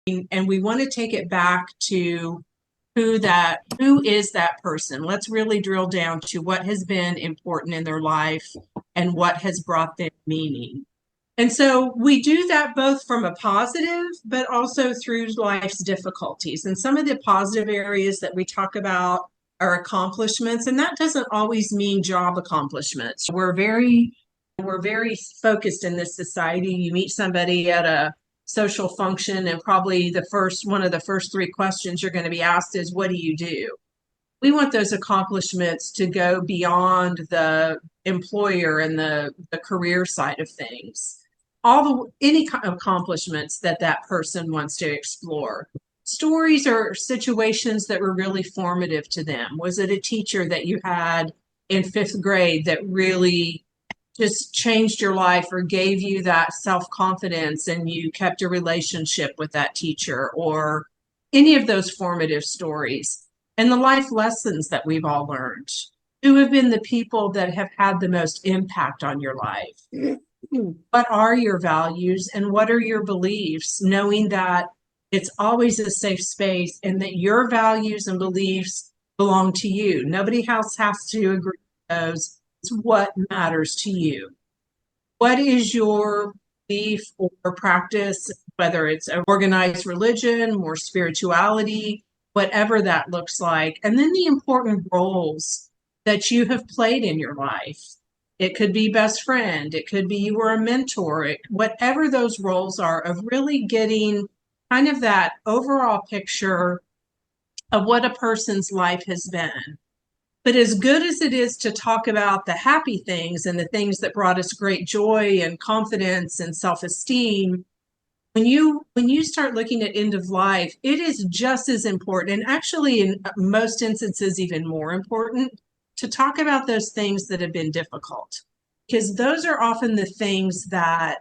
and we want to take it back to who is that person. Let's really drill down to what has been important in their life and what has brought them meaning. And so we do that both from a positive, but also through life's difficulties. And some of the positive areas that we talk about are accomplishments, and that doesn't always mean job accomplishments. We're very focused in this society. You meet somebody at a social function, and probably one of the first three questions you're going to be asked is, what do you do? We want those accomplishments to go beyond the employer and the career side of things. Any kind of accomplishments that person wants to explore. Stories or situations that were really formative to them. Was it a teacher that you had in fifth grade that really just changed your life or gave you that self-confidence and you kept a relationship with that teacher, or any of those formative stories? And the life lessons that we've all learned. Who have been the people that have had the most impact on your life? What are your values and what are your beliefs? Knowing that it's always a safe space and that your values and beliefs belong to you. Nobody else has to agree with those. It's what matters to you. What is your belief or practice, whether it's an organized religion or spirituality, whatever that looks like. And then the important roles that you have played in your life. It could be best friend. It could be you were a mentor. Whatever those roles are, of really getting kind of that overall picture of what a person's life has been. But as good as it is to talk about the happy things and the things that brought us great joy and confidence and self-esteem, when you start looking at end of life, it is just as important, and actually in most instances even more important, to talk about those things that have been difficult, because those are often the things that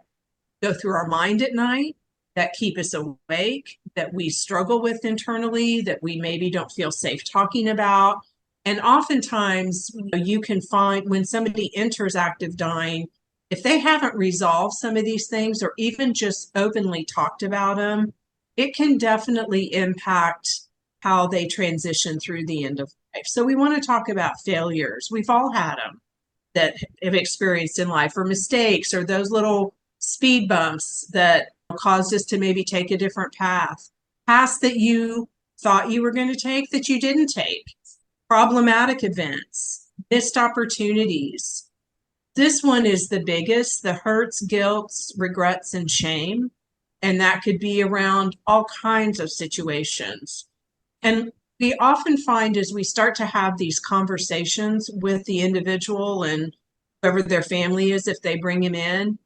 go through our mind at night, that keep us awake, that we struggle with internally, that we maybe don't feel safe talking about. And oftentimes, you can find when somebody enters active dying, if they haven't resolved some of these things or even just openly talked about them, it can definitely impact how they transition through the end of life. So we want to talk about failures. We've all had them that have experienced in life, or mistakes, or those little speed bumps that caused us to maybe take a different path. Paths that you thought you were going to take that you didn't take. Problematic events, missed opportunities. This one is the biggest, the hurts, guilts, regrets, and shame. And that could be around all kinds of situations. And we often find as we start to have these conversations with the individual and whoever their family is, if they bring him in,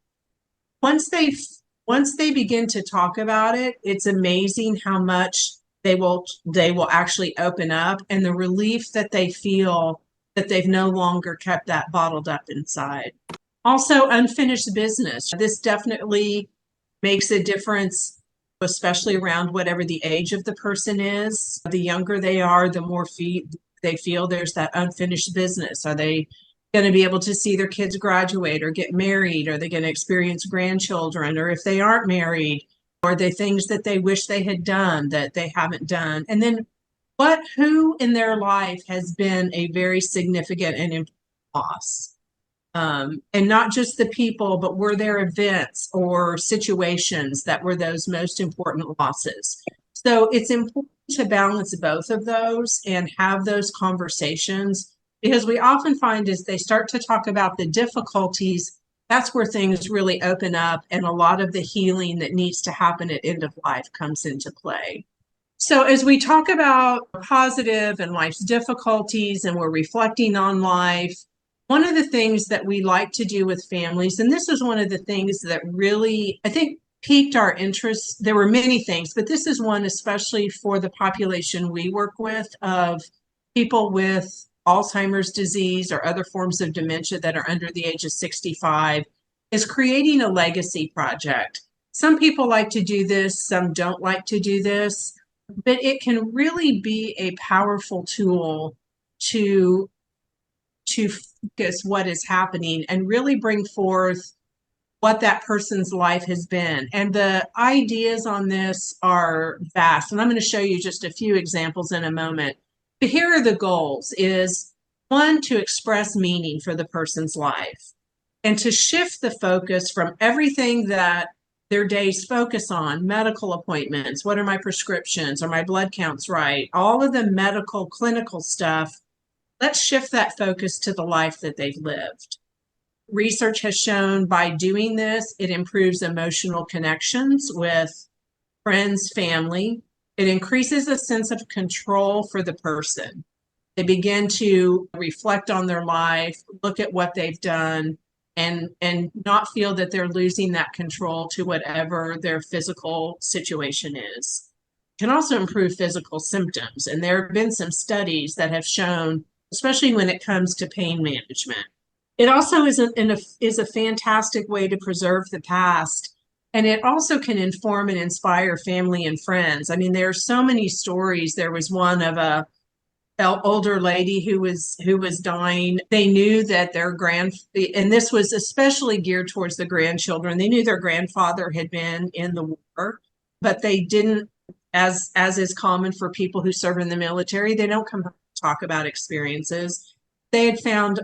once they begin to talk about it, it's amazing how much they will actually open up, and the relief that they feel that they've no longer kept that bottled up inside. Also, unfinished business. This definitely makes a difference, especially around whatever the age of the person is. The younger they are, the more they feel there's that unfinished business. Are they going to be able to see their kids graduate or get married? Are they going to experience grandchildren? Or if they aren't married, are they things that they wish they had done that they haven't done? And then who in their life has been a very significant and important loss? And not just the people, but were there events or situations that were those most important losses? So it's important to balance both of those and have those conversations, because we often find as they start to talk about the difficulties, that's where things really open up, and a lot of the healing that needs to happen at end of life comes into play. So as we talk about positive and life's difficulties and we're reflecting on life, one of the things that we like to do with families, and this is one of the things that really, I think, piqued our interest. There were many things, but this is one especially for the population we work with, of people with Alzheimer's disease or other forms of dementia that are under the age of 65, is creating a legacy project. Some people like to do this, some don't like to do this, but it can really be a powerful tool to focus what is happening and really bring forth what that person's life has been. And the ideas on this are vast. And I'm going to show you just a few examples in a moment. But here are the goals is one, to express meaning for the person's life and to shift the focus from everything that their days focus on, medical appointments, what are my prescriptions, are my blood counts right, all of the medical clinical stuff. Let's shift that focus to the life that they've lived. Research has shown by doing this, it improves emotional connections with friends, family. It increases a sense of control for the person. They begin to reflect on their life, look at what they've done, and not feel that they're losing that control to whatever their physical situation is. It can also improve physical symptoms. And there have been some studies that have shown, especially when it comes to pain management. It also is a fantastic way to preserve the past. And it also can inform and inspire family and friends. I mean, there are so many stories. There was one of a older lady who was dying. They knew that and this was especially geared towards the grandchildren. They knew their grandfather had been in the war, but they didn't, as is common for people who serve in the military, they don't come to talk about experiences. They had found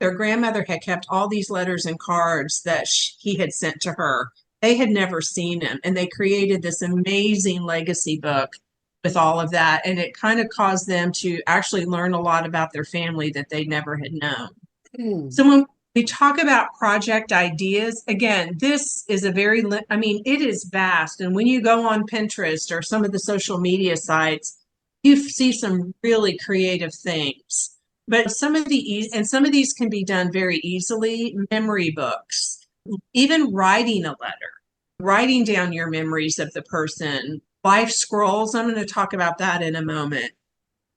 their grandmother had kept all these letters and cards that he had sent to her. They had never seen him, and they created this amazing legacy book with all of that. And it kind of caused them to actually learn a lot about their family that they never had known. So when we talk about project ideas, again, this is it is vast. And when you go on Pinterest or some of the social media sites, you see some really creative things. But some of these can be done very easily. Memory books, even writing a letter, writing down your memories of the person, life scrolls. I'm going to talk about that in a moment.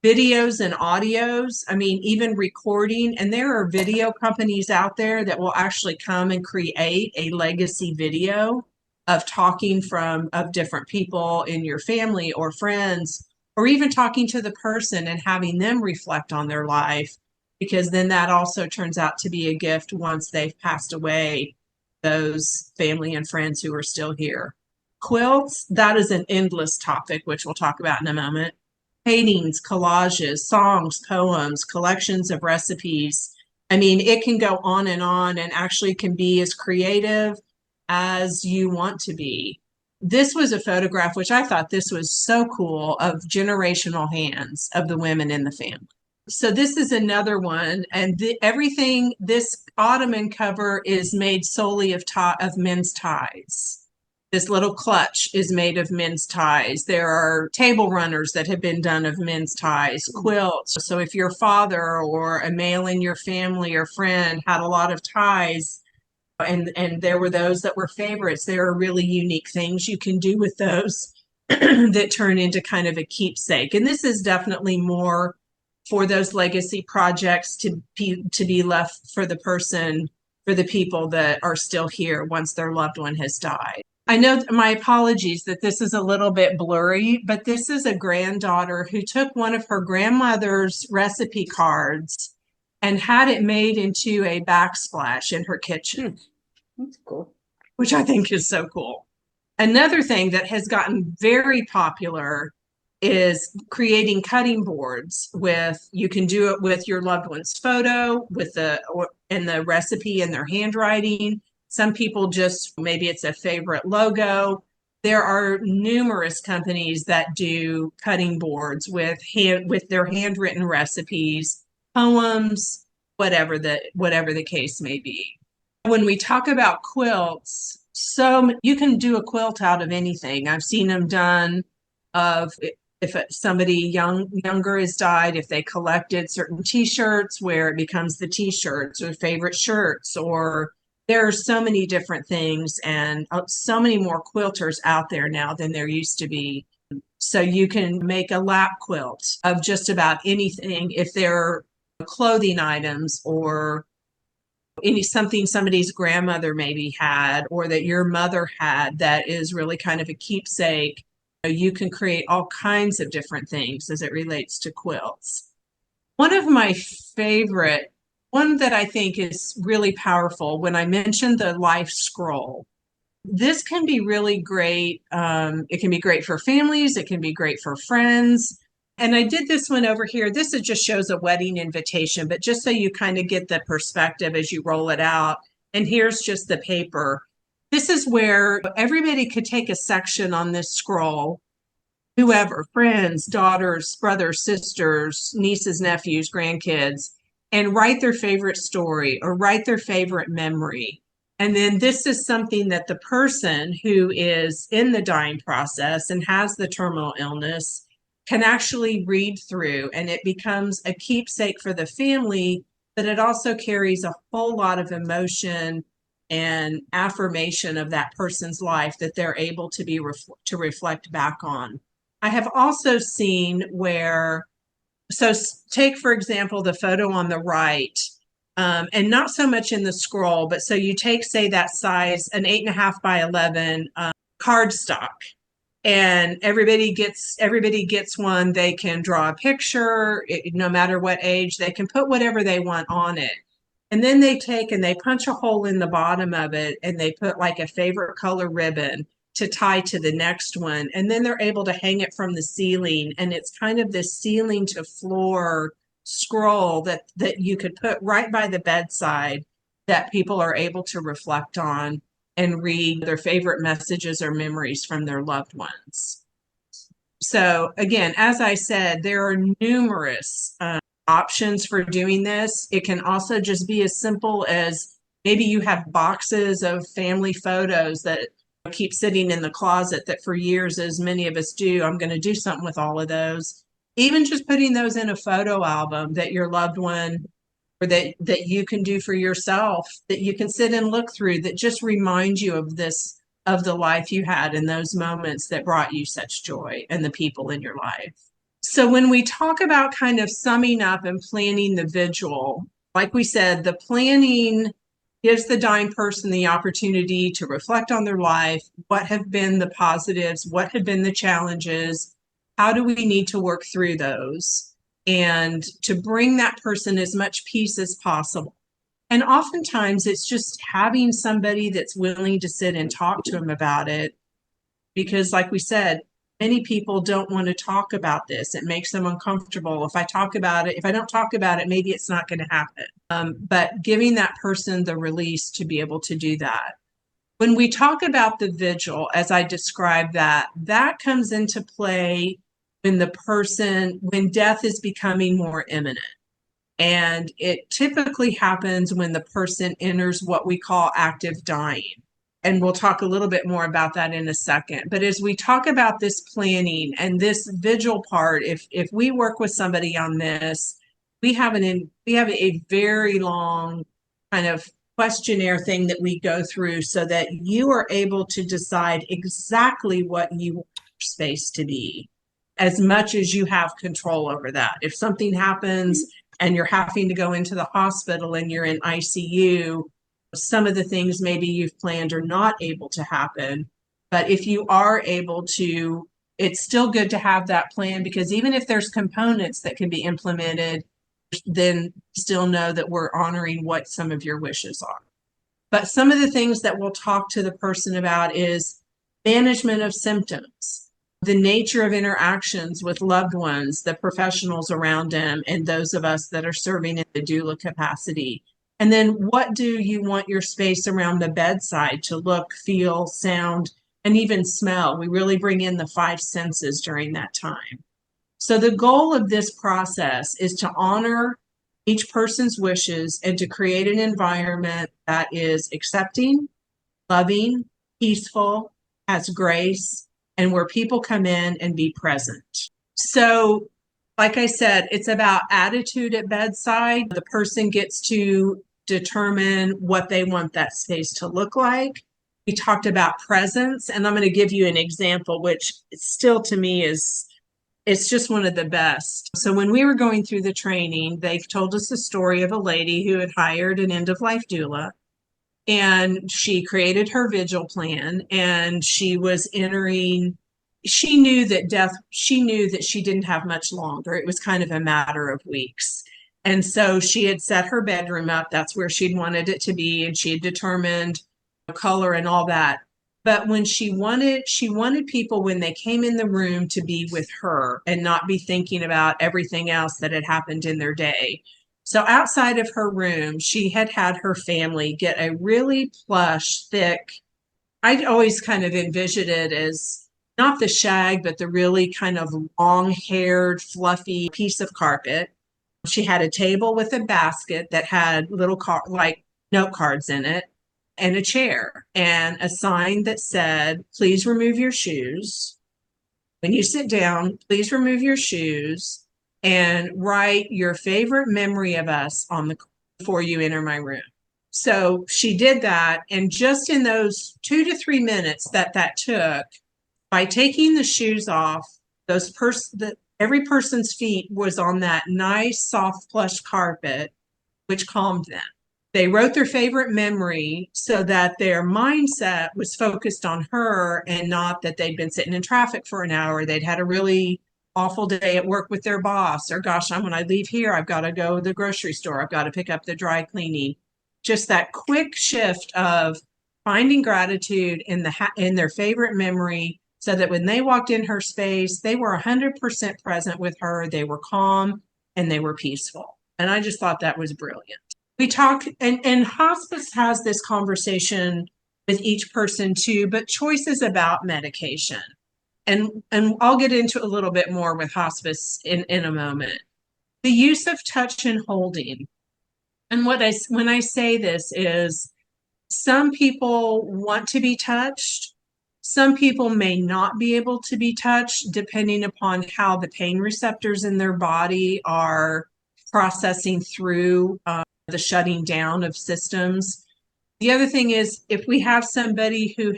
Videos and audios, even recording. And there are video companies out there that will actually come and create a legacy video of talking of different people in your family or friends, or even talking to the person and having them reflect on their life, because then that also turns out to be a gift once they've passed away, those family and friends who are still here. Quilts, that is an endless topic, which we'll talk about in a moment. Paintings, collages, songs, poems, collections of recipes. It can go on and actually can be as creative as you want to be. This was a photograph, which I thought this was so cool, of generational hands of the women in the family. So this is another one. And this ottoman cover is made solely of men's ties. This little clutch is made of men's ties. There are table runners that have been done of men's ties, quilts. So if your father or a male in your family or friend had a lot of ties, and there were those that were favorites, there are really unique things you can do with those that turn into kind of a keepsake. And this is definitely more for those legacy projects to be left for the people that are still here once their loved one has died. I know, my apologies that this is a little bit blurry, but this is a granddaughter who took one of her grandmother's recipe cards and had it made into a backsplash in her kitchen. That's cool. Which I think is so cool. Another thing that has gotten very popular is creating cutting boards you can do it with your loved one's photo, and the recipe and their handwriting. Some people maybe it's a favorite logo. There are numerous companies that do cutting boards with their handwritten recipes, poems, whatever the case may be. When we talk about quilts, so you can do a quilt out of anything. I've seen them done if somebody younger has died, if they collected certain t-shirts where it becomes the t-shirts or favorite shirts, or there are so many different things, and so many more quilters out there now than there used to be. So you can make a lap quilt of just about anything, if they're clothing items or something somebody's grandmother maybe had, or that your mother had, that is really kind of a keepsake. You can create all kinds of different things as it relates to quilts. One of my favorite one that I think is really powerful, when I mentioned the life scroll, this can be really great. It can be great for families. It can be great for friends. And I did this one over here. This is just shows a wedding invitation, but just so you kind of get the perspective as you roll it out. And here's just the paper. This is where everybody could take a section on this scroll, whoever, friends, daughters, brothers, sisters, nieces, nephews, grandkids, and write their favorite story or write their favorite memory. And then this is something that the person who is in the dying process and has the terminal illness can actually read through, and it becomes a keepsake for the family, but it also carries a whole lot of emotion and affirmation of that person's life that they're able to be to reflect back on. I have also seen where, so take, for example, the photo on the right, and not so much in the scroll, but so you take, say, that size, an 8.5 by 11 cardstock, and everybody gets one. They can draw a picture, no matter what age. They can put whatever they want on it. And then they take and they punch a hole in the bottom of it, and they put like a favorite color ribbon to tie to the next one. And then they're able to hang it from the ceiling. And it's kind of this ceiling to floor scroll that you could put right by the bedside, that people are able to reflect on and read their favorite messages or memories from their loved ones. So again, as I said, there are numerous options for doing this. It can also just be as simple as maybe you have boxes of family photos that keep sitting in the closet that for years, as many of us do. I'm going to do something with all of those. Even just putting those in a photo album that your loved one, or that you can do for yourself, that you can sit and look through, that just remind you of this, of the life you had and those moments that brought you such joy and the people in your life. So when we talk about kind of summing up and planning the vigil, like we said, the planning gives the dying person the opportunity to reflect on their life. What have been the positives? What have been the challenges? How do we need to work through those? And to bring that person as much peace as possible. And oftentimes it's just having somebody that's willing to sit and talk to them about it. Because like we said, many people don't want to talk about this. It makes them uncomfortable. If I talk about it, if I don't talk about it, maybe it's not going to happen. But giving that person the release to be able to do that. When we talk about the vigil, as I described that comes into play when when death is becoming more imminent. And it typically happens when the person enters what we call active dying. And we'll talk a little bit more about that in a second. But as we talk about this planning and this vigil part, if we work with somebody on this, we have a very long kind of questionnaire thing that we go through so that you are able to decide exactly what you want your space to be, as much as you have control over that. If something happens and you're having to go into the hospital and you're in ICU, some of the things maybe you've planned are not able to happen. But if you are able to, it's still good to have that plan, because even if there's components that can be implemented, then still know that we're honoring what some of your wishes are. But some of the things that we'll talk to the person about is management of symptoms, the nature of interactions with loved ones, the professionals around them, and those of us that are serving in the doula capacity. And then what do you want your space around the bedside to look, feel, sound, and even smell? We really bring in the 5 senses during that time. So the goal of this process is to honor each person's wishes and to create an environment that is accepting, loving, peaceful, has grace, and where people come in and be present. So, like I said, it's about attitude at bedside. The person gets to determine what they want that space to look like. We talked about presence, and I'm going to give you an example, which still to me it's just one of the best. So when we were going through the training, they told us the story of a lady who had hired an end-of-life doula, and she created her vigil plan, and she was entering, she knew that she didn't have much longer. It was kind of a matter of weeks. And so she had set her bedroom up. That's where she'd wanted it to be. And she had determined the color and all that. But when she wanted people when they came in the room to be with her and not be thinking about everything else that had happened in their day. So outside of her room, she had her family get a really plush, thick, I always kind of envisioned it as not the shag, but the really kind of long haired, fluffy piece of carpet. She had a table with a basket that had like note cards in it, and a chair and a sign that said, "Please remove your shoes. When you sit down, please remove your shoes and write your favorite memory of us on the before you enter my room." So she did that. And just in those 2 to 3 minutes that took, by taking the shoes off, every person's feet was on that nice, soft, plush carpet, which calmed them. They wrote their favorite memory so that their mindset was focused on her and not that they'd been sitting in traffic for an hour. They'd had a really awful day at work with their boss, or gosh, when I leave here, I've got to go to the grocery store. I've got to pick up the dry cleaning. Just that quick shift of finding gratitude in their favorite memory so that when they walked in her space, they were 100% present with her. They were calm and they were peaceful. And I just thought that was brilliant. We talk, and hospice has this conversation with each person too, but choices about medication. And I'll get into a little bit more with hospice in a moment. The use of touch and holding. And when I say this is some people want to be touched. Some people may not be able to be touched depending upon how the pain receptors in their body are processing through the shutting down of systems. The other thing is, if we have somebody who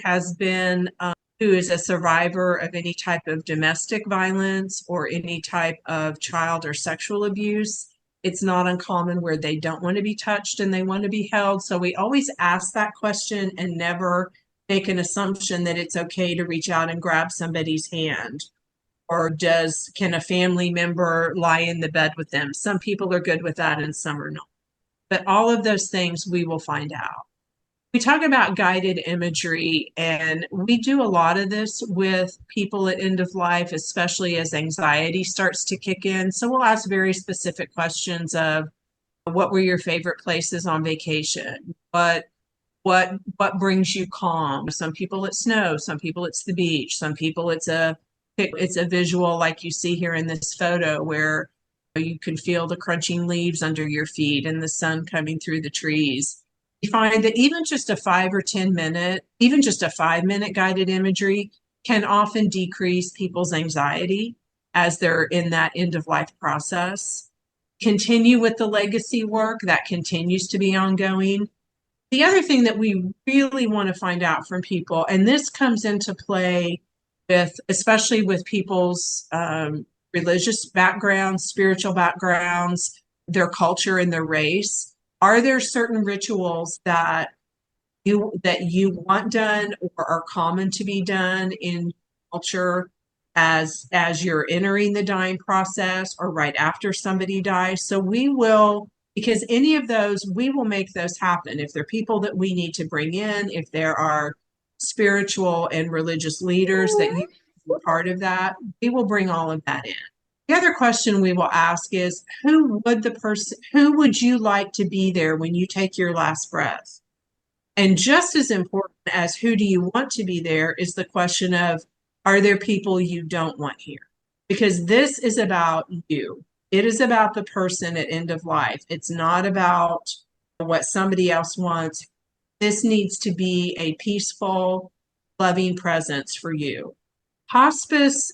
is a survivor of any type of domestic violence or any type of child or sexual abuse, it's not uncommon where they don't want to be touched and they want to be held. So we always ask that question and never make an assumption that it's okay to reach out and grab somebody's hand. Or can a family member lie in the bed with them? Some people are good with that and some are not. But all of those things we will find out. We talk about guided imagery, and we do a lot of this with people at end of life, especially as anxiety starts to kick in. So we'll ask very specific questions of what were your favorite places on vacation? What brings you calm? Some people it's snow, some people it's the beach, some people it's a visual like you see here in this photo where you can feel the crunching leaves under your feet and the sun coming through the trees. You find that even just a 5-minute guided imagery can often decrease people's anxiety as they're in that end of life process. Continue with the legacy work that continues to be ongoing. The other thing that we really want to find out from people, and this comes into play especially with people's religious backgrounds, spiritual backgrounds, their culture and their race. Are there certain rituals that you want done or are common to be done in culture as you're entering the dying process or right after somebody dies? So we will, because any of those, we will make those happen. If they're people that we need to bring in, if there are spiritual and religious leaders that you are part of that, we will bring all of that in. The other question we will ask is, who would you like to be there when you take your last breath? And just as important as who do you want to be there is the question of, are there people you don't want here? Because this is about you. It is about the person at end of life. It's not about what somebody else wants. This needs to be a peaceful, loving presence for you. Hospice,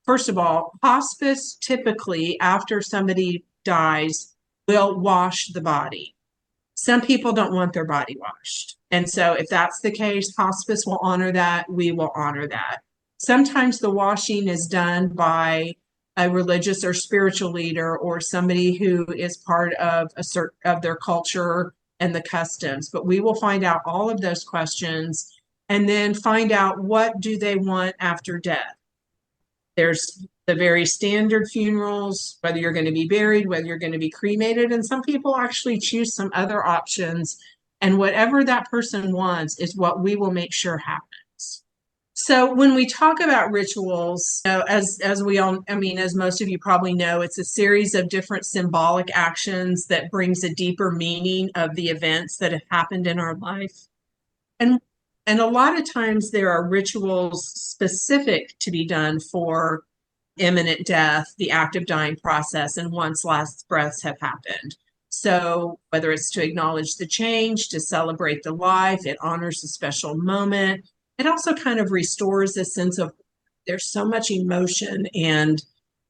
first of all, hospice typically after somebody dies will wash the body. Some people don't want their body washed. And so if that's the case, hospice will honor that. We will honor that. Sometimes the washing is done by a religious or spiritual leader or somebody who is part of of their culture and the customs. But we will find out all of those questions and then find out what do they want after death. There's the very standard funerals, whether you're going to be buried, whether you're going to be cremated. And some people actually choose some other options. And whatever that person wants is what we will make sure happens. So when we talk about rituals, as we all, I mean, as most of you probably know, it's a series of different symbolic actions that brings a deeper meaning of the events that have happened in our life. And a lot of times there are rituals specific to be done for imminent death, the active dying process, and once last breaths have happened. So whether it's to acknowledge the change, to celebrate the life, it honors a special moment. It also kind of restores a sense of there's so much emotion and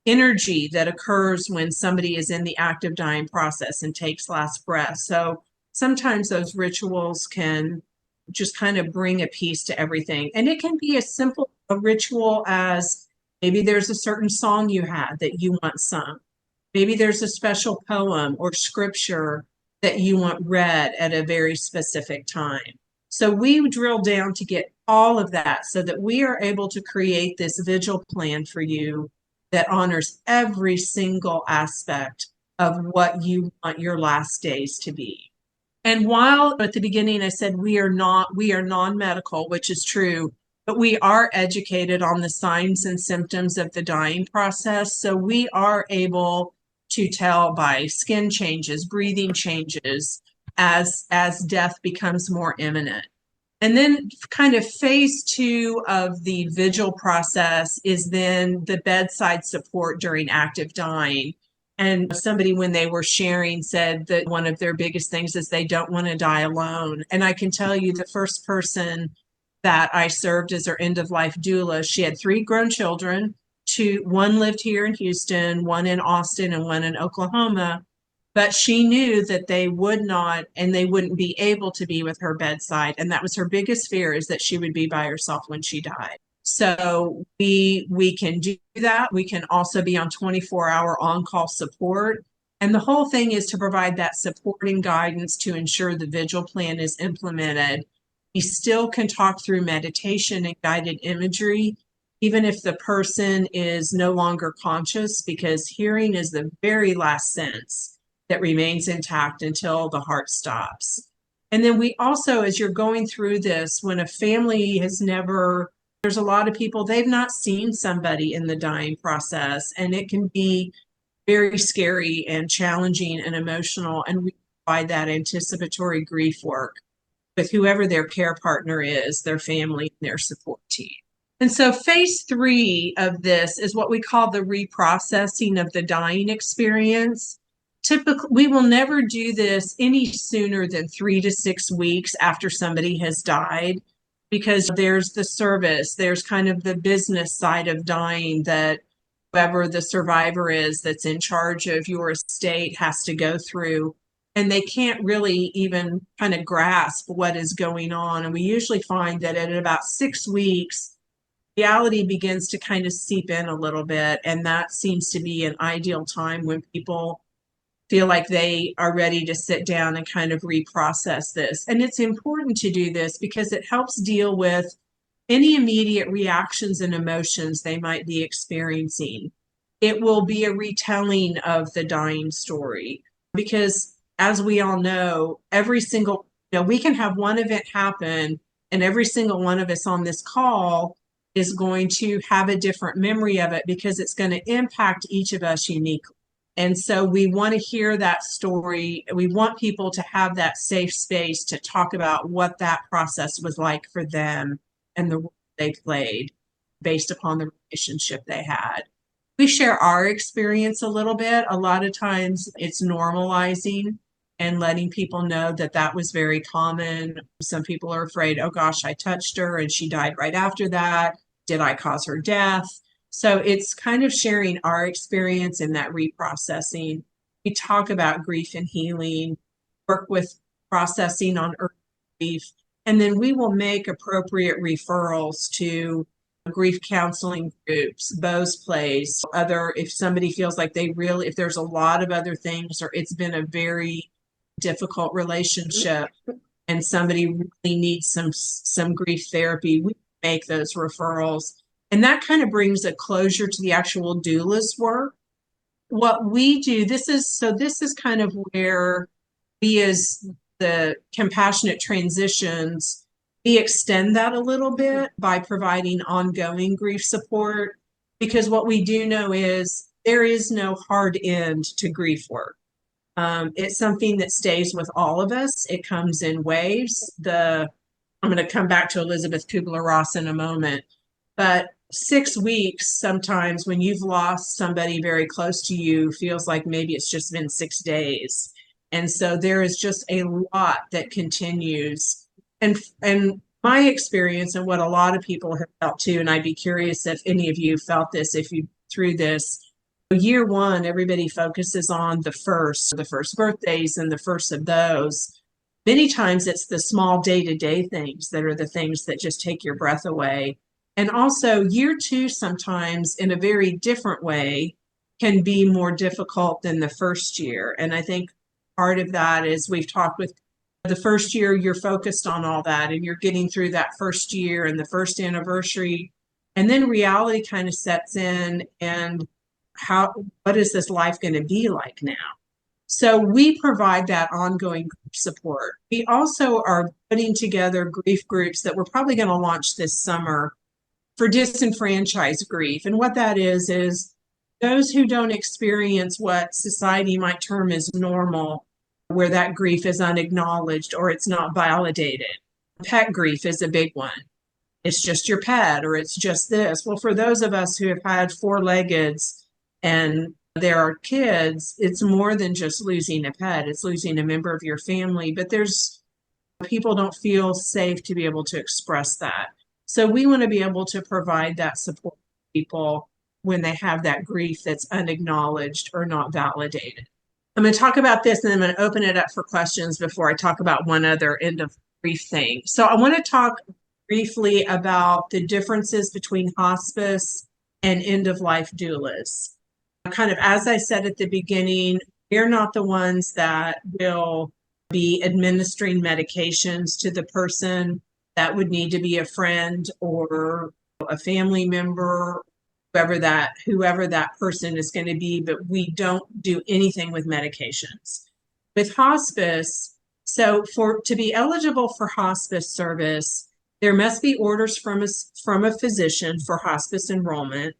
energy that occurs when somebody is in the active dying process and takes last breath. So sometimes those rituals can just kind of bring a piece to everything. And it can be as simple a ritual as maybe there's a certain song you had that you want sung. Maybe there's a special poem or scripture that you want read at a very specific time. So we drill down to get all of that so that we are able to create this vigil plan for you that honors every single aspect of what you want your last days to be. And while at the beginning I said we are non-medical, which is true, but we are educated on the signs and symptoms of the dying process. So we are able to tell by skin changes, breathing changes as death becomes more imminent. And then kind of phase 2 of the vigil process is then the bedside support during active dying. And somebody, when they were sharing, said that one of their biggest things is they don't want to die alone. And I can tell you the first person that I served as her end-of-life doula, she had 3 grown children. One lived here in Houston, one in Austin, and one in Oklahoma. But she knew that they would not, and they wouldn't be able to be with her bedside. And that was her biggest fear, is that she would be by herself when she died. So we can do that. We can also be on 24-hour on-call support. And the whole thing is to provide that supporting guidance to ensure the vigil plan is implemented. We still can talk through meditation and guided imagery, even if the person is no longer conscious, because hearing is the very last sense that remains intact until the heart stops. And then we also, as you're going through this, when a family has never, there's a lot of people, they've not seen somebody in the dying process, and it can be very scary and challenging and emotional. And we provide that anticipatory grief work with whoever their care partner is, their family, and their support team. And so phase 3 of this is what we call the reprocessing of the dying experience. Typically, we will never do this any sooner than 3 to 6 weeks after somebody has died, because there's the service, there's kind of the business side of dying that whoever the survivor is that's in charge of your estate has to go through. And they can't really even kind of grasp what is going on. And we usually find that at about 6 weeks, reality begins to kind of seep in a little bit. And that seems to be an ideal time when people feel like they are ready to sit down and kind of reprocess this. And it's important to do this because it helps deal with any immediate reactions and emotions they might be experiencing. It will be a retelling of the dying story, because as we all know, every single, we can have one event happen and every single one of us on this call is going to have a different memory of it because it's going to impact each of us uniquely. And so we want to hear that story. We want people to have that safe space to talk about what that process was like for them and the role they played based upon the relationship they had. We share our experience a little bit. A lot of times it's normalizing and letting people know that that was very common. Some people are afraid, oh gosh, I touched her and she died right after that. Did I cause her death? So it's kind of sharing our experience in that reprocessing. We talk about grief and healing, work with processing on early grief, and then we will make appropriate referrals to grief counseling groups, Bo's Place, if somebody feels like if there's a lot of other things, or it's been a very difficult relationship and somebody really needs some grief therapy, we make those referrals. And that kind of brings a closure to the actual doula's work. What we do, this is kind of where we as the compassionate transitions, we extend that a little bit by providing ongoing grief support, because what we do know is there is no hard end to grief work. It's something that stays with all of us. It comes in waves. I'm going to come back to Elizabeth Kubler-Ross in a moment, but 6 weeks sometimes when you've lost somebody very close to you feels like maybe it's just been 6 days. And so there is just a lot that continues. And my experience and what a lot of people have felt too, and I'd be curious if any of you felt this, if you through this, year one, everybody focuses on the first birthdays and the first of those. Many times it's the small day-to-day things that are the things that just take your breath away. And also year two, sometimes in a very different way, can be more difficult than the first year. And I think part of that is we've talked with the first year, you're focused on all that and you're getting through that first year and the first anniversary. And then reality kind of sets in, and what is this life going to be like now? So we provide that ongoing support. We also are putting together grief groups that we're probably going to launch this summer for disenfranchised grief. And what that is those who don't experience what society might term as normal, where that grief is unacknowledged or it's not validated. Pet grief is a big one. It's just your pet, or it's just this. Well, for those of us who have had four-leggeds and there are kids, it's more than just losing a pet. It's losing a member of your family, but people don't feel safe to be able to express that. So we want to be able to provide that support to people when they have that grief that's unacknowledged or not validated. I'm going to talk about this and then I'm going to open it up for questions before I talk about one other end of grief thing. So I want to talk briefly about the differences between hospice and end-of-life doulas. Kind of, as I said at the beginning, we're not the ones that will be administering medications to the person. That would need to be a friend or a family member, whoever that person is going to be, but we don't do anything with medications. With hospice, so to be eligible for hospice service, there must be orders from a physician for hospice enrollment.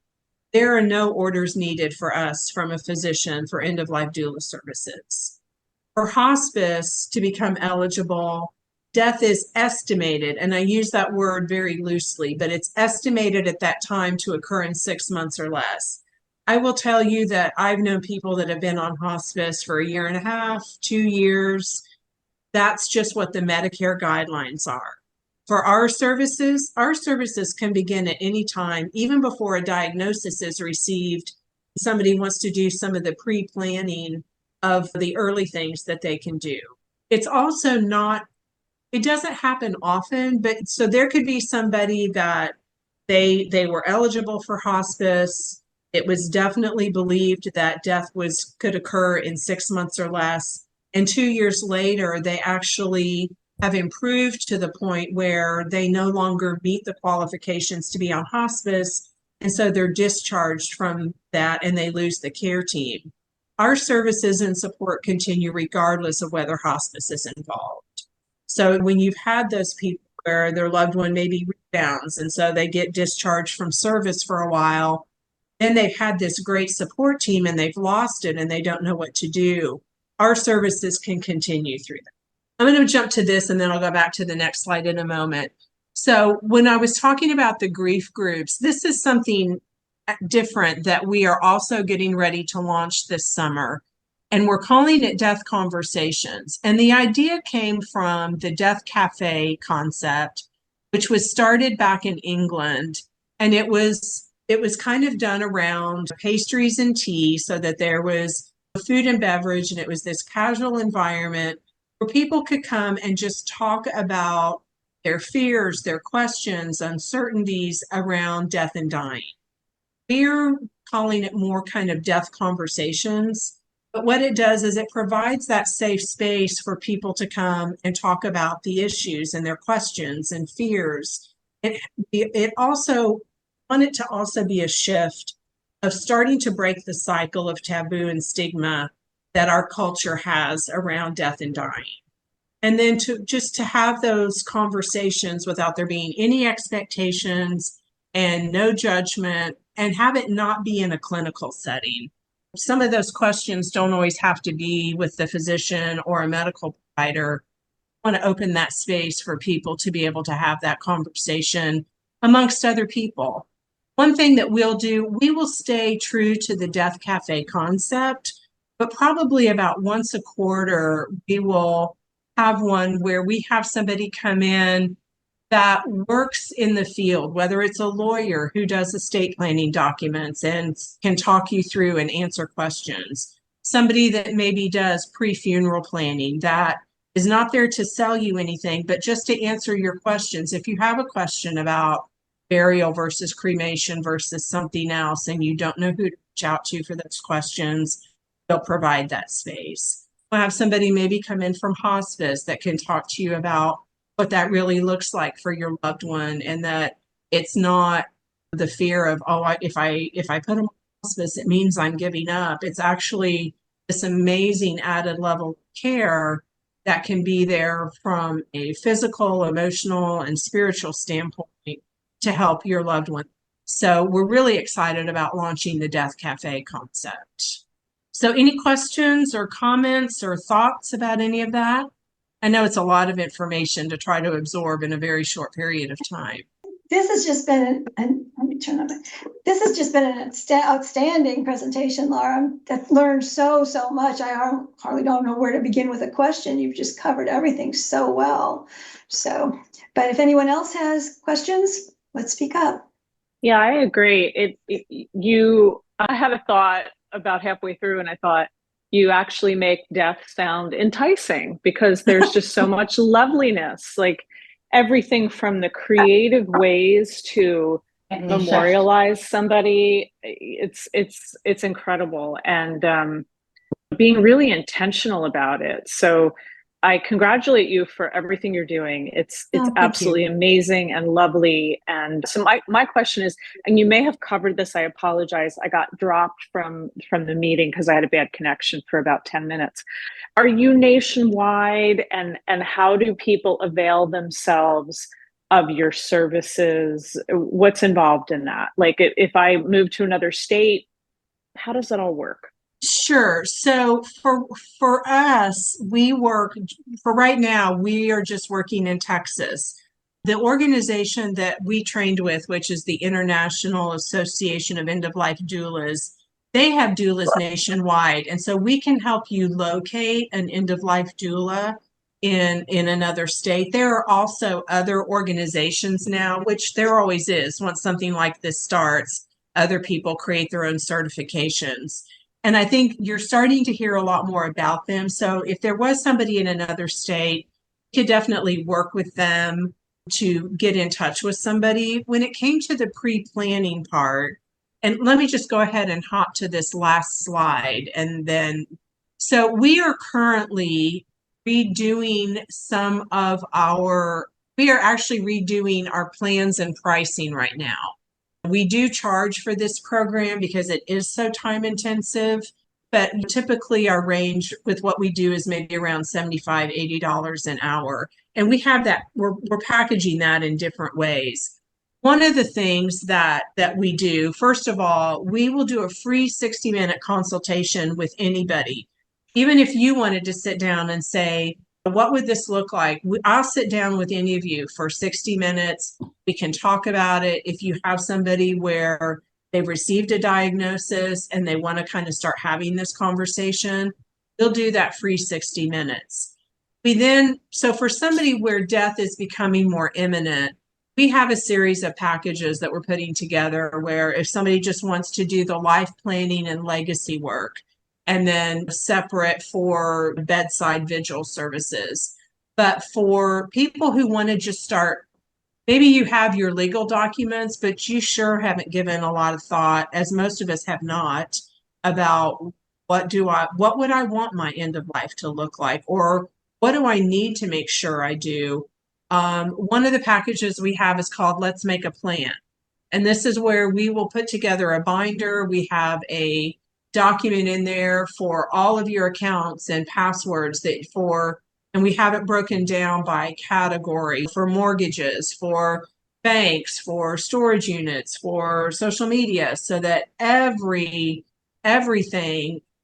There are no orders needed for us from a physician for end-of-life doula services. For hospice to become eligible, death is estimated, and I use that word very loosely, but it's estimated at that time to occur in 6 months or less. I will tell you that I've known people that have been on hospice for a year and a half, 2 years. That's just what the Medicare guidelines are. For our services can begin at any time, even before a diagnosis is received. Somebody wants to do some of the pre-planning of the early things that they can do. It's also it doesn't happen often, but so there could be somebody that they were eligible for hospice. It was definitely believed that death could occur in 6 months or less. And 2 years later, they actually have improved to the point where they no longer meet the qualifications to be on hospice. And so they're discharged from that and they lose the care team. Our services and support continue regardless of whether hospice is involved. So when you've had those people where their loved one maybe rebounds and so they get discharged from service for a while, then they've had this great support team and they've lost it and they don't know what to do. Our services can continue through that. I'm going to jump to this and then I'll go back to the next slide in a moment. So when I was talking about the grief groups, this is something different that we are also getting ready to launch this summer. And we're calling it Death Conversations. And the idea came from the Death Cafe concept, which was started back in England. And it was kind of done around pastries and tea so that there was food and beverage, and it was this casual environment where people could come and just talk about their fears, their questions, uncertainties around death and dying. We're calling it more kind of death conversations, but what it does is it provides that safe space for people to come and talk about the issues and their questions and fears. It also want it to also be a shift of starting to break the cycle of taboo and stigma that our culture has around death and dying. And then to just to have those conversations without there being any expectations and no judgment, and have it not be in a clinical setting. Some of those questions don't always have to be with the physician or a medical provider. I want to open that space for people to be able to have that conversation amongst other people. One thing that we'll do, we will stay true to the Death Cafe concept, but probably about once a quarter, we will have one where we have somebody come in that works in the field, whether it's a lawyer who does estate planning documents and can talk you through and answer questions, somebody that maybe does pre-funeral planning that is not there to sell you anything, but just to answer your questions. If you have a question about burial versus cremation versus something else and you don't know who to reach out to for those questions, they'll provide that space. We'll have somebody maybe come in from hospice that can talk to you about what that really looks like for your loved one, and that it's not the fear of, if I put them on hospice, it means I'm giving up. It's actually this amazing added level of care that can be there from a physical, emotional, and spiritual standpoint to help your loved one. So we're really excited about launching the Death Cafe concept. So any questions or comments or thoughts about any of that? I know it's a lot of information to try to absorb in a very short period of time. This has just been let me turn on. This has just been an outstanding presentation, Laura. I've learned so much. I hardly don't know where to begin with a question. You've just covered everything so well. So, but if anyone else has questions, let's speak up. Yeah, I agree. I had a thought about halfway through, and I thought, you actually make death sound enticing because there's just so much loveliness, like everything from the creative ways to memorialize somebody. It's incredible, and being really intentional about it. So I congratulate you for everything you're doing. It's absolutely amazing and lovely. And so my question is, and you may have covered this, I apologize, I got dropped from the meeting because I had a bad connection for about 10 minutes. Are you nationwide, and how do people avail themselves of your services? What's involved in that? Like if I move to another state, how does that all work? Sure. So for us, we work for right now, we are just working in Texas. The organization that we trained with, which is the International Association of End-of-Life Doulas, they have doulas nationwide. And so we can help you locate an end-of-life doula in another state. There are also other organizations now, which there always is. Once something like this starts, other people create their own certifications. And I think you're starting to hear a lot more about them. So if there was somebody in another state, you could definitely work with them to get in touch with somebody. When it came to the pre-planning part, and let me just go ahead and hop to this last slide. And then, so we are currently redoing we are actually redoing our plans and pricing right now. We do charge for this program because it is so time intensive, but typically our range with what we do is maybe around $75, $80 an hour. And we have that, we're packaging that in different ways. One of the things that we do, first of all, we will do a free 60-minute consultation with anybody. Even if you wanted to sit down and say, what would this look like? I'll sit down with any of you for 60 minutes. We can talk about it. If you have somebody where they've received a diagnosis and they want to kind of start having this conversation, they'll do that free 60 minutes. So for somebody where death is becoming more imminent, we have a series of packages that we're putting together where if somebody just wants to do the life planning and legacy work, and then separate for bedside vigil services. But for people who want to just start, maybe you have your legal documents, but you sure haven't given a lot of thought, as most of us have not, about what would I want my end of life to look like? Or what do I need to make sure I do? One of the packages we have is called Let's Make a Plan. And this is where we will put together a binder. We have a document in there for all of your accounts and passwords and we have it broken down by category for mortgages, for banks, for storage units, for social media, so that everything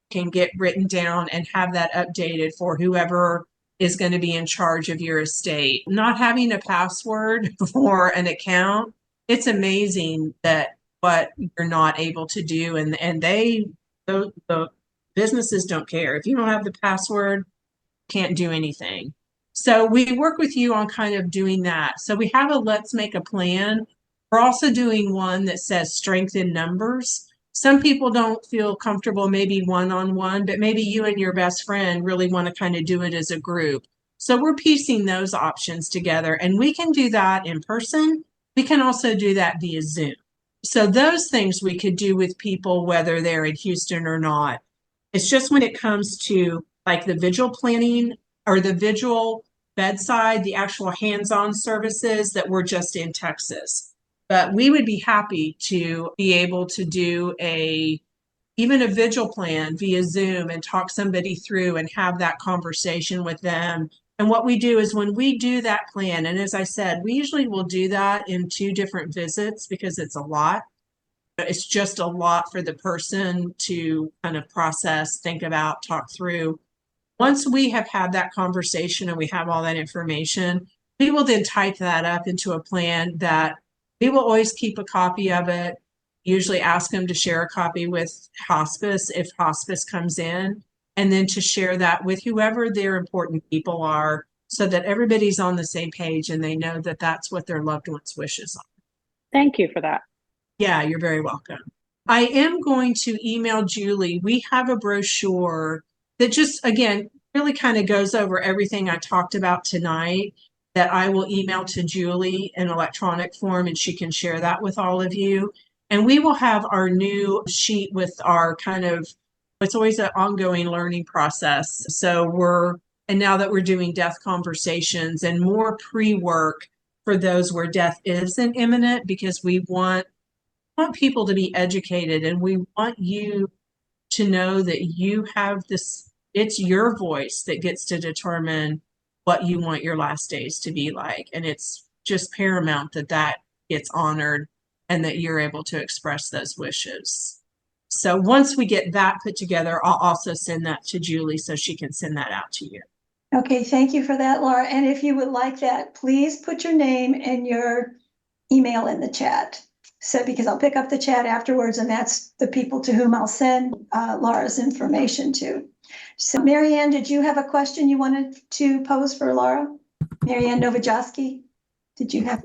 can get written down and have that updated for whoever is going to be in charge of your estate. Not having a password for an account, it's amazing that what you're not able to do. And the businesses don't care. If you don't have the password, can't do anything. So we work with you on kind of doing that. So we have a let's make a plan. We're also doing one that says strength in numbers. Some people don't feel comfortable maybe one-on-one, but maybe you and your best friend really want to kind of do it as a group. So we're piecing those options together, and we can do that in person. We can also do that via Zoom. So those things we could do with people, whether they're in Houston or not. It's just when it comes to like the vigil planning or the vigil bedside, the actual hands-on services that we're just in Texas. But we would be happy to be able to do even a vigil plan via Zoom and talk somebody through and have that conversation with them. And what we do is when we do that plan, and as I said, we usually will do that in 2 different visits because it's a lot. It's just a lot for the person to kind of process, think about, talk through. Once we have had that conversation and we have all that information, we will then type that up into a plan that we will always keep a copy of it, usually ask them to share a copy with hospice if hospice comes in, and then to share that with whoever their important people are so that everybody's on the same page and they know that that's what their loved one's wishes are. Thank you for that. Yeah, you're very welcome. I am going to email Julie. We have a brochure that just, again, really kind of goes over everything I talked about tonight that I will email to Julie in electronic form, and she can share that with all of you. And we will have our new sheet with our it's always an ongoing learning process. And now that we're doing death conversations and more pre-work for those where death isn't imminent, because we want people to be educated, and we want you to know that you have it's your voice that gets to determine what you want your last days to be like. And it's just paramount that gets honored and that you're able to express those wishes. So once we get that put together, I'll also send that to Julie so she can send that out to you. Okay, thank you for that, Laura. And if you would like that, please put your name and your email in the chat. So, because I'll pick up the chat afterwards, and that's the people to whom I'll send Laura's information to. So, Marianne, did you have a question you wanted to pose for Laura? Marianne Novojoski, did you have?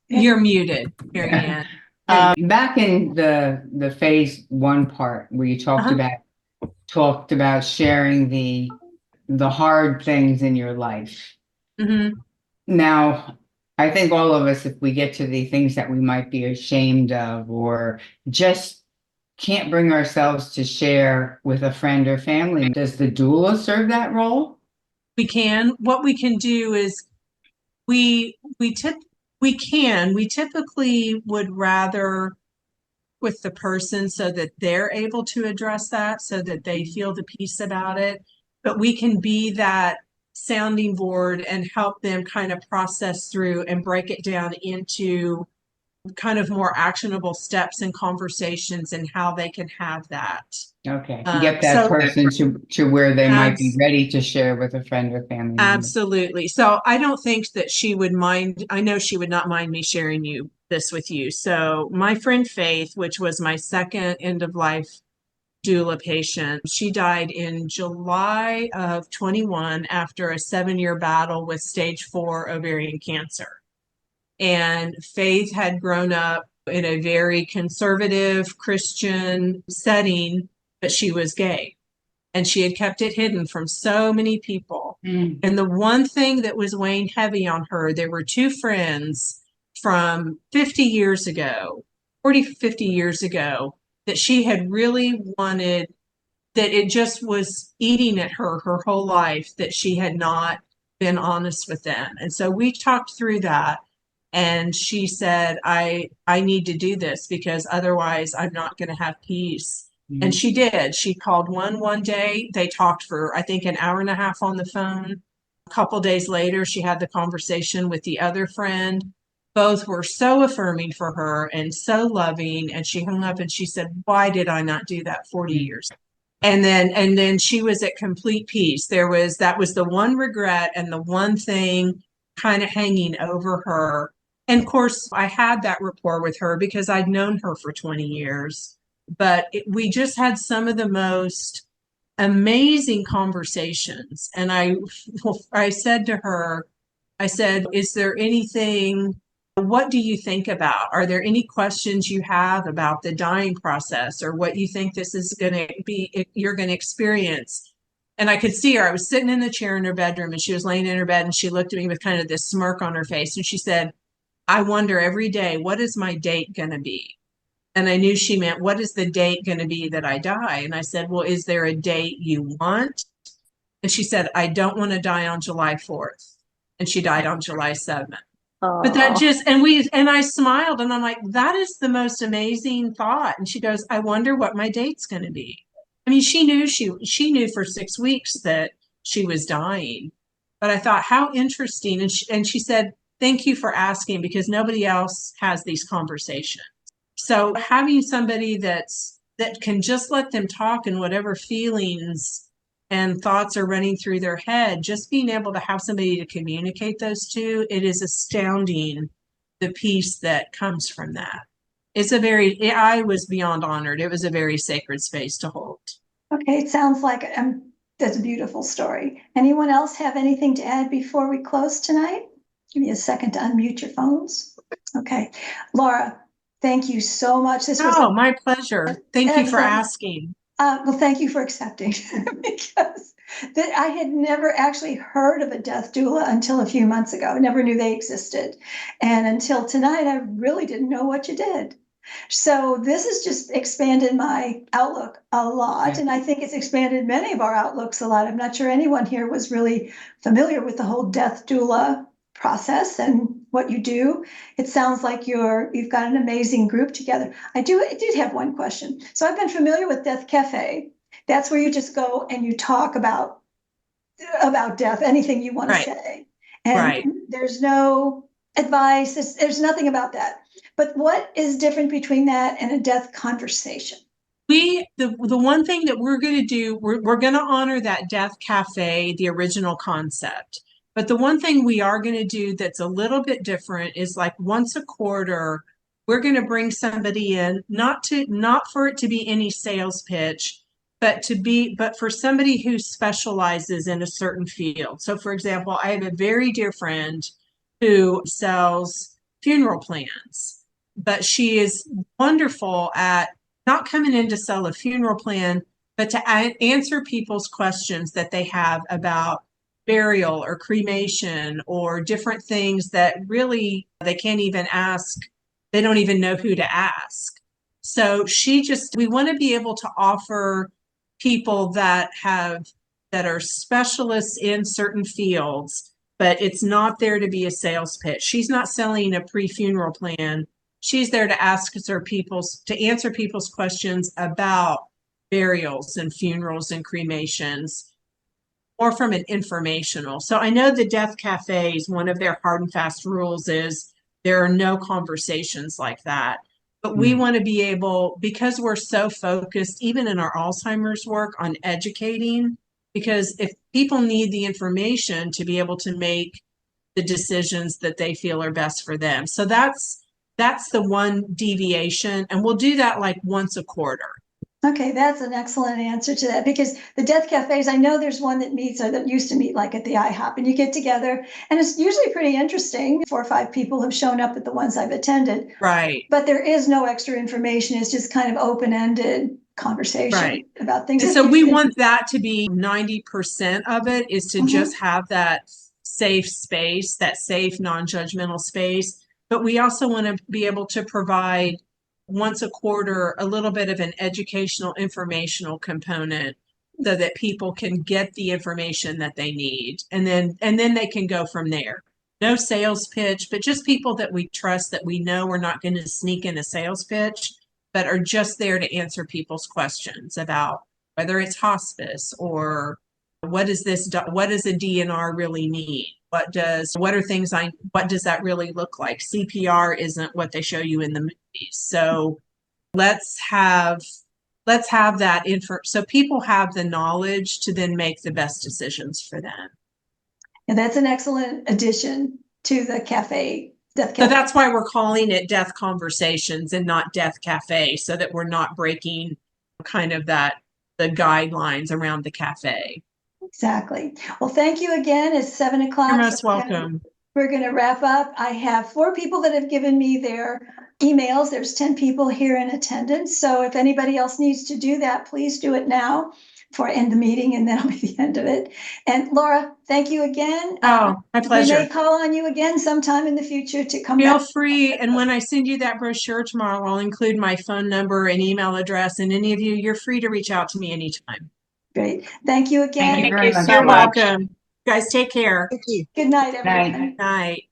You're muted, Marianne. Back in the phase 1 part where you talked about sharing the hard things in your life. Mm-hmm. Now, I think all of us, if we get to the things that we might be ashamed of or just can't bring ourselves to share with a friend or family, does the doula serve that role? We can. What we can do is we typically would rather with the person so that they're able to address that, so that they feel the peace about it. But we can be that sounding board and help them kind of process through and break it down into kind of more actionable steps and conversations and how they can have that. Okay. Get that person to where they might be ready to share with a friend or family member. Absolutely. So I don't think that she would mind. I know she would not mind me sharing this with you. So my friend Faith, which was my second end of life doula patient, she died in July of 21 after a 7-year battle with stage 4 ovarian cancer. And Faith had grown up in a very conservative Christian setting, but she was gay. And she had kept it hidden from so many people. And the one thing that was weighing heavy on her, there were 2 friends from 50 years ago, 40, 50 years ago, that she had really wanted, that it just was eating at her whole life, that she had not been honest with them. And so we talked through that. And she said, I need to do this because otherwise I'm not going to have peace. And she did. She called one day. They talked for, I think, an hour and a half on the phone. A couple days later, she had the conversation with the other friend. Both were so affirming for her and so loving. And she hung up and she said, why did I not do that 40 years? And then she was at complete peace. That was the one regret and the one thing kind of hanging over her. And of course, I had that rapport with her because I'd known her for 20 years. But we just had some of the most amazing conversations. And I said to her, I said, is there anything, what do you think about? Are there any questions you have about the dying process or what you think this is going to be, you're going to experience? And I could see her. I was sitting in the chair in her bedroom and she was laying in her bed and she looked at me with kind of this smirk on her face. And she said, I wonder every day, what is my date going to be? And I knew she meant, what is the date going to be that I die? And I said, well, is there a date you want? And she said, I don't want to die on July 4th. And she died on July 7th. But that just, and I smiled and I'm like, that is the most amazing thought. And she goes, I wonder what my date's going to be. I mean, she knew for 6 weeks that she was dying. But I thought, how interesting. And she said, thank you for asking because nobody else has these conversations. So having somebody that can just let them talk and whatever feelings and thoughts are running through their head, just being able to have somebody to communicate those to, it is astounding the peace that comes from that. I was beyond honored. It was a very sacred space to hold. Okay, it sounds like that's a beautiful story. Anyone else have anything to add before we close tonight? Give me a second to unmute your phones. Okay, Laura, thank you so much. This was my pleasure. Thank you for asking. Well, thank you for accepting because I had never actually heard of a death doula until a few months ago. I never knew they existed. And until tonight, I really didn't know what you did. So this has just expanded my outlook a lot. And I think it's expanded many of our outlooks a lot. I'm not sure anyone here was really familiar with the whole death doula process and what you do. It sounds like you've got an amazing group together. I did have one question. So I've been familiar with Death Cafe. That's where you just go and you talk about death, anything you want to say. And there's no advice. There's nothing about that. But what is different between that and a death conversation? The one thing that we're going to do, we're going to honor that Death Cafe, the original concept. But the one thing we are going to do that's a little bit different is like once a quarter, we're going to bring somebody in, not for it to be any sales pitch, but for somebody who specializes in a certain field. So for example, I have a very dear friend who sells funeral plans, but she is wonderful at not coming in to sell a funeral plan, but to answer people's questions that they have about burial or cremation or different things that really they can't even ask. They don't even know who to ask. So we want to be able to offer people that are specialists in certain fields, but it's not there to be a sales pitch. She's not selling a pre-funeral plan. She's there to answer people's questions about burials and funerals and cremations, or from an informational. So I know the Death Cafes, one of their hard and fast rules is there are no conversations like that. But we want to be able, because we're so focused, even in our Alzheimer's work, on educating, because if people need the information to be able to make the decisions that they feel are best for them. So that's the one deviation. And we'll do that like once a quarter. Okay, that's an excellent answer to that because the death cafes, I know there's one that meets or that used to meet like at the IHOP and you get together and it's usually pretty interesting. 4 or 5 people have shown up at the ones I've attended. Right. But there is no extra information. It's just kind of open-ended conversation about things. And so we want that to be 90% of it is to just have that safe space, that safe, non-judgmental space. But we also want to be able to provide once a quarter a little bit of an educational, informational component so that people can get the information that they need. And then they can go from there. no sales pitch, but just people that we trust, that we know we're not going to sneak in a sales pitch, but are just there to answer people's questions about whether it's hospice or what does a DNR really mean? What does that really look like? CPR isn't what they show you in the movies. So let's have that info so people have the knowledge to then make the best decisions for them. And that's an excellent addition to the cafe. Death So cafe. that's why we're calling it Death Conversations and not Death Cafe, so that we're not breaking kind of the guidelines around the cafe. Exactly. Well, thank you again. It's 7 o'clock. You're most so welcome. We're going to wrap up. I have 4 people that have given me their emails. There's 10 people here in attendance. So if anybody else needs to do that, please do it now before I end the meeting, and that'll be the end of it. And Laura, thank you again. Oh, my We pleasure. may call on you again sometime in the future to come Feel back. free, and when I send you that brochure tomorrow, I'll include my phone number and email address, and any of you, you're free to reach out to me anytime. Great. Thank you again. Thank you Thank very you much. so You're much. welcome. You guys take care. Good night, everyone. Night. Night.